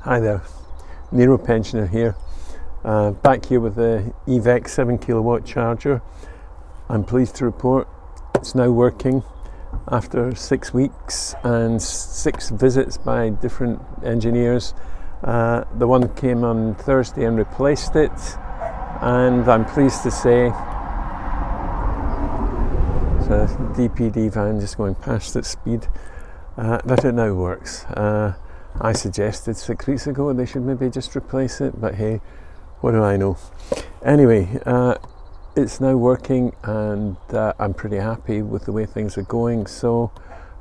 Hi there, Niro pensioner here, back here with the Evec 7 kilowatt charger. I'm pleased to report it's now working after 6 weeks and 6 visits by different engineers. The one came on Thursday and replaced it, and I'm pleased to say it's a DPD van just going past its speed, that it now works. I suggested 6 weeks ago they should maybe just replace it, but hey, what do I know? Anyway, it's now working, and I'm pretty happy with the way things are going. So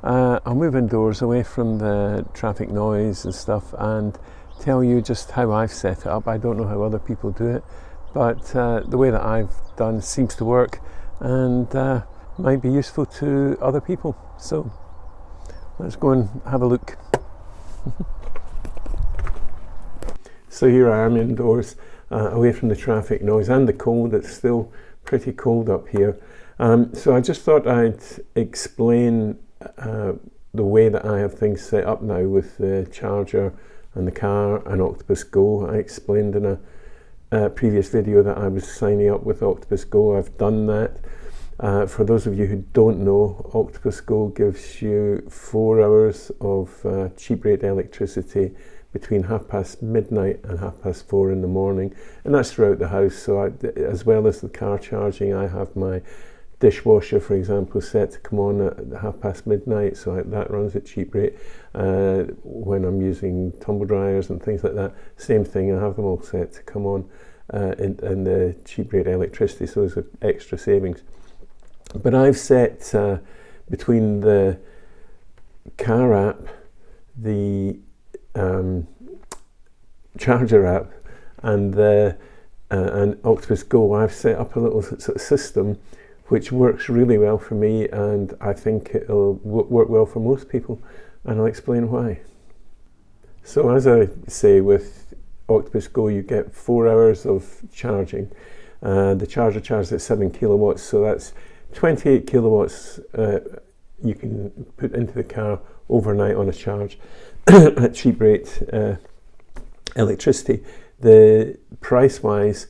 I'll move indoors away from the traffic noise and stuff and tell you just how I've set it up. I don't know how other people do it, but the way that I've done seems to work and might be useful to other people. So let's go and have a look. So here I am indoors, away from the traffic noise and the cold. It's still pretty cold up here. So I just thought I'd explain the way that I have things set up now with the charger and the car and Octopus Go. I explained in a previous video that I was signing up with Octopus Go. I've done that. For those of you who don't know, Octopus Go gives you 4 hours of cheap rate electricity between midnight and 4:30 in the morning, and that's throughout the house. So as well as the car charging, I have my dishwasher, for example, set to come on at midnight, so that runs at cheap rate. When I'm using tumble dryers and things like that, same thing, I have them all set to come on in the cheap rate electricity, so there's extra savings. But I've set between the car app, the charger app, and Octopus Go, I've set up a little sort of system which works really well for me, and I think it'll work well for most people, and I'll explain why. So as I say, with Octopus Go you get 4 hours of charging. The charger charges at 7 kilowatts, so that's 28 kilowatts you can put into the car overnight on a charge at cheap rate electricity. The price wise,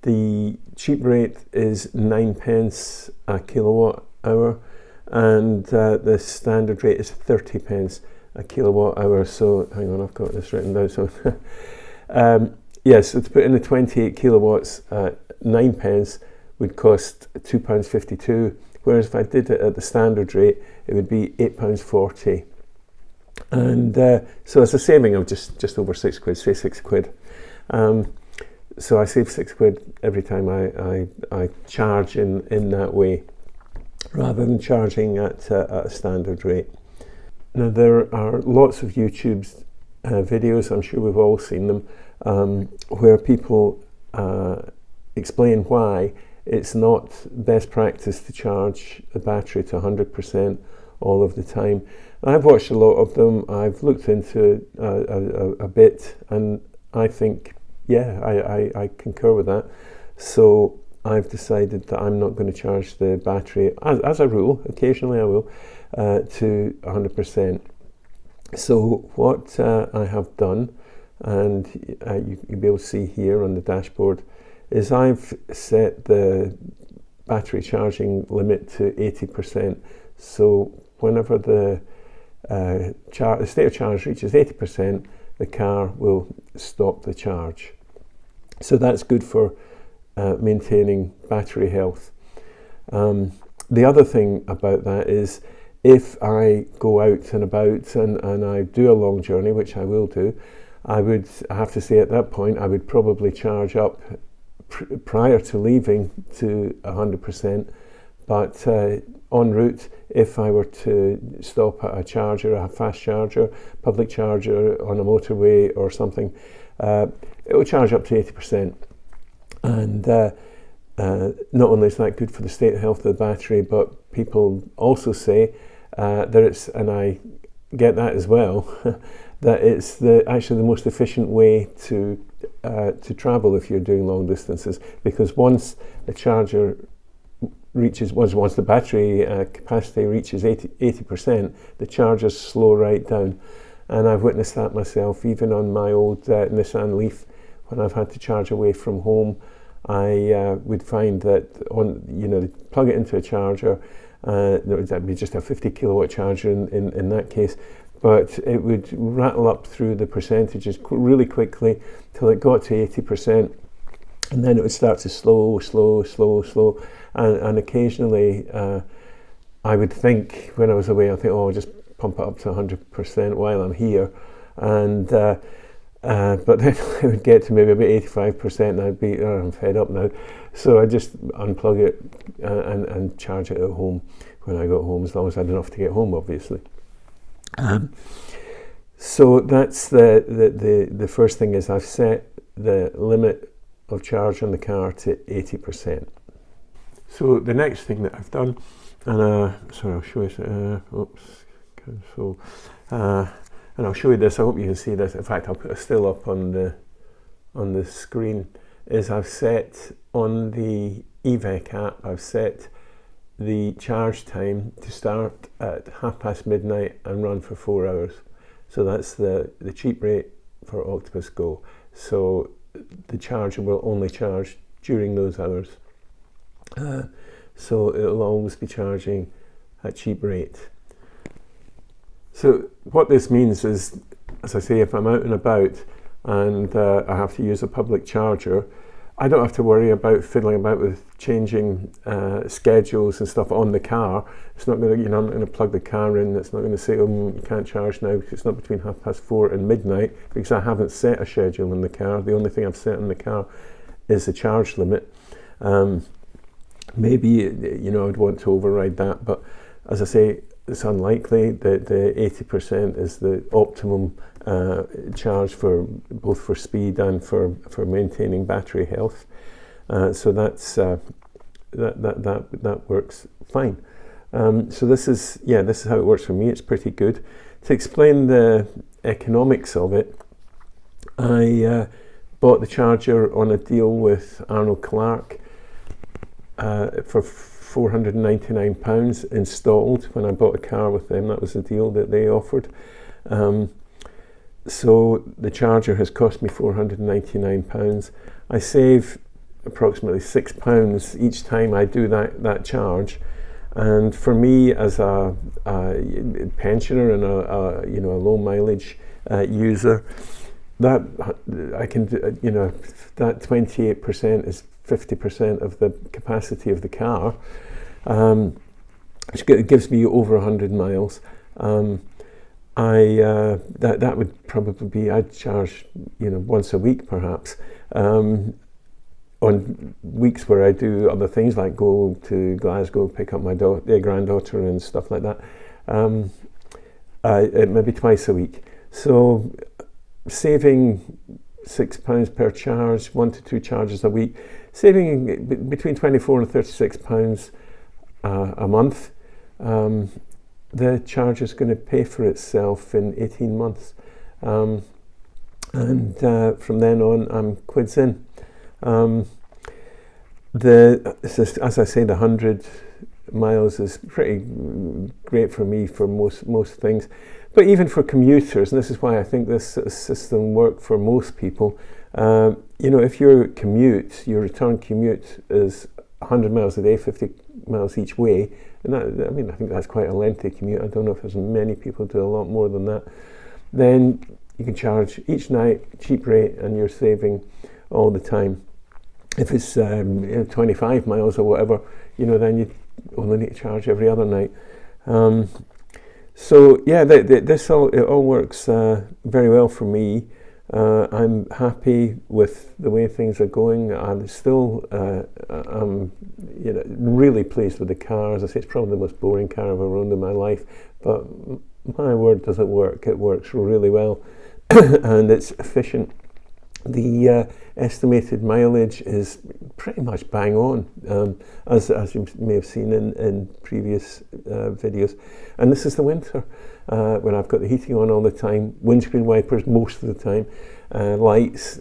the cheap rate is 9 pence a kilowatt hour, and the standard rate is 30 pence a kilowatt hour. So hang on, I've got this written down. So yes, so to put in the 28 kilowatts at 9 pence would cost £2.52, whereas if I did it at the standard rate, it would be £8.40. And so it's a saving of just over 6 quid, say 6 quid. So I save 6 quid every time I charge in that way, rather than charging at a standard rate. Now there are lots of YouTube's videos, I'm sure we've all seen them, where people explain why it's not best practice to charge the battery to 100% all of the time. I've watched a lot of them, I've looked into a bit, and I think, yeah, I concur with that. So I've decided that I'm not going to charge the battery, as a rule, occasionally I will, to 100%. So what I have done, and you'll be able to see here on the dashboard, is I've set the battery charging limit to 80%. So whenever the state of charge reaches 80%, the car will stop the charge. So that's good for maintaining battery health. The other thing about that is, if I go out and about and I do a long journey, which I will do, I have to say at that point I would probably charge up prior to leaving to 100%, but en route, if I were to stop at a charger, a fast charger, public charger on a motorway or something, it will charge up to 80%. And not only is that good for the state of health of the battery, but people also say that it's, and I get that as well, that it's actually the most efficient way to travel if you're doing long distances, because once the charger reaches, once the battery capacity reaches 80%, the chargers slow right down, and I've witnessed that myself. Even on my old Nissan Leaf, when I've had to charge away from home, I would find that plug it into a charger. That'd be just a 50 kilowatt charger in that case, but it would rattle up through the percentages really quickly till it got to 80%, and then it would start to slow, and occasionally I would think, when I was away, I'd think, oh, I'll just pump it up to 100% while I'm here, and but then I would get to maybe about 85% and I'd be, oh, I'm fed up now. So I just unplug it and charge it at home when I got home, as long as I had enough to get home, obviously. So that's the first thing, is I've set the limit of charge on the car to 80%. So the next thing that I've done, and sorry, I'll show you, oops, cancel, and I'll show you this. I hope you can see this. In fact, I'll put a still up on the screen. Is I've set on the Evec app, I've set the charge time to start at midnight and run for 4 hours. So that's the cheap rate for Octopus Go. So the charger will only charge during those hours. So it'll always be charging at cheap rate. So what this means is, as I say, if I'm out and about and I have to use a public charger, I don't have to worry about fiddling about with changing schedules and stuff on the car. It's not going to, I'm not going to plug the car in. It's not going to say, oh, you can't charge now because it's not between 4:30 and midnight, because I haven't set a schedule in the car. The only thing I've set in the car is the charge limit. Maybe, I'd want to override that, but as I say, it's unlikely that the 80% is the optimum charge for both for speed and for maintaining battery health. So that's that works fine. So this is how it works for me. It's pretty good. To explain the economics of it, I bought the charger on a deal with Arnold Clark for £499 installed. When I bought a car with them, that was the deal that they offered. So the charger has cost me £499. I save approximately £6 each time I do that charge. And for me, as a pensioner and a low mileage user, that I can do, that 28% is 50% of the capacity of the car, which gives me over 100 miles. That would probably be, I'd charge once a week perhaps, on weeks where I do other things like go to Glasgow, pick up my granddaughter and stuff like that, maybe twice a week. So saving £6 per charge, 1 to 2 charges a week, saving between £24 and £36 a month. The charge is going to pay for itself in 18 months. And from then on, I'm quids in. As I say, the 100 miles is pretty great for me for most things. But even for commuters, and this is why I think this system worked for most people, if your return commute is 100 miles a day, 50 miles each way, and I think that's quite a lengthy commute. I don't know if there's many people do a lot more than that. Then you can charge each night, cheap rate, and you're saving all the time. If it's 25 miles or whatever, then you only need to charge every other night. So yeah, it all works very well for me. I'm happy with the way things are going. I'm still really pleased with the car. As I say, it's probably the most boring car I've ever owned in my life, but my word, does it work. It works really well and it's efficient. The estimated mileage is pretty much bang on, as you may have seen in previous videos. And this is the winter, when I've got the heating on all the time, windscreen wipers most of the time, lights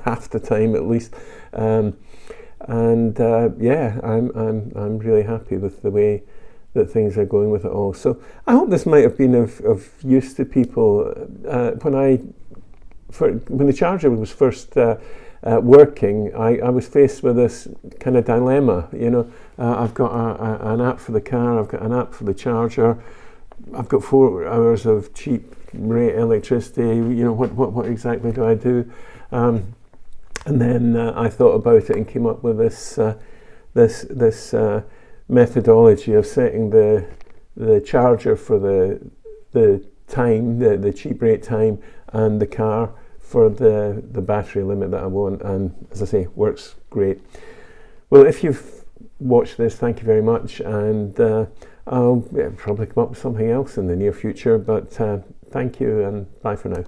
half the time at least, I'm really happy with the way that things are going with it all. So I hope this might have been of use to people. When the charger was first working, I was faced with this kind of dilemma. I've got an app for the car, I've got an app for the charger, I've got 4 hours of cheap rate electricity. What exactly do I do? And then I thought about it and came up with this methodology of setting the charger for the time, the cheap rate time, and the car for the battery limit that I want. And as I say, works great. Well, if you've watched this, thank you very much, and I'll probably come up with something else in the near future, but thank you and bye for now.